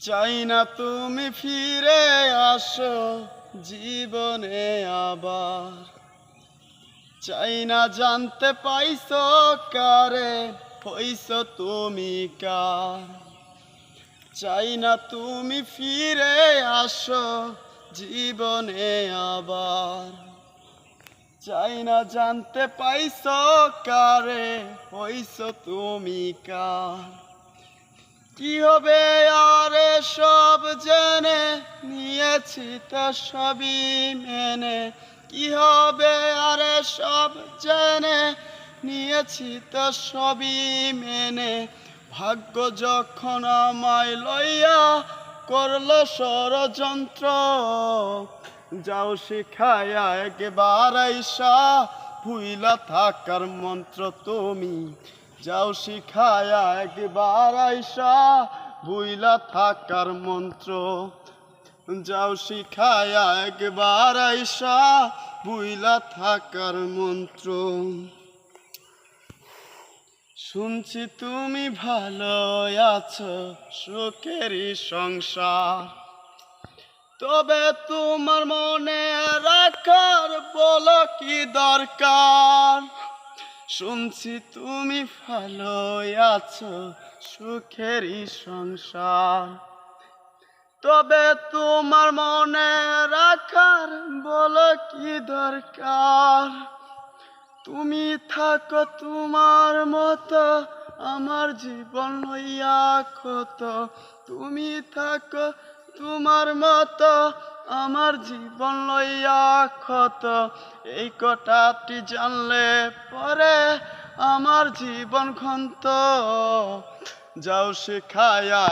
চাই না তুমি ফিরে আসো জীবনে আবার। চাই না জানতে পাইছো কারে হইছো তুমি কার। চাই না তুমি ফিরে আসো জীবনে আবার। চাই না জানতে পাইছো কারে হইছো তুমি কার। কি হবে আর সব জেনে নিয়েছি তো সবই মেনে। কি হবে আর সব জেনে নিয়েছি তো সবই মেনে। ভাগ্য যখন আমায় লইয়া করলো ষড়যন্ত্র, যাও শিখায়া একবার আইসা ভুইলা থাকার মন্ত্র তুমি। যাও শিখায়া একবার আইসা ভুইলা থাকার মন্ত্র। যাও শিখায়া একবার আইসা ভুইলা থাকার মন্ত্র। শুনছি তুমি ভালো আছো সুখেরই সংসার, তবে তোমার মনে রাখার বলো কি দরকার। শুনছি তুমি ভালো আছো সুখেরই সংসার, তবে তোমার মনে রাখার বলো কি দরকার। তুমি থাকো তোমার মতো আমার জীবন লইয়া ক্ষত। তুমি থাকো তোমার মতো আমার জীবন লইয়া ক্ষত। এই কথাটি জানলে পরে আমার জীবন ক্ষন্ত। যাও শিখায়া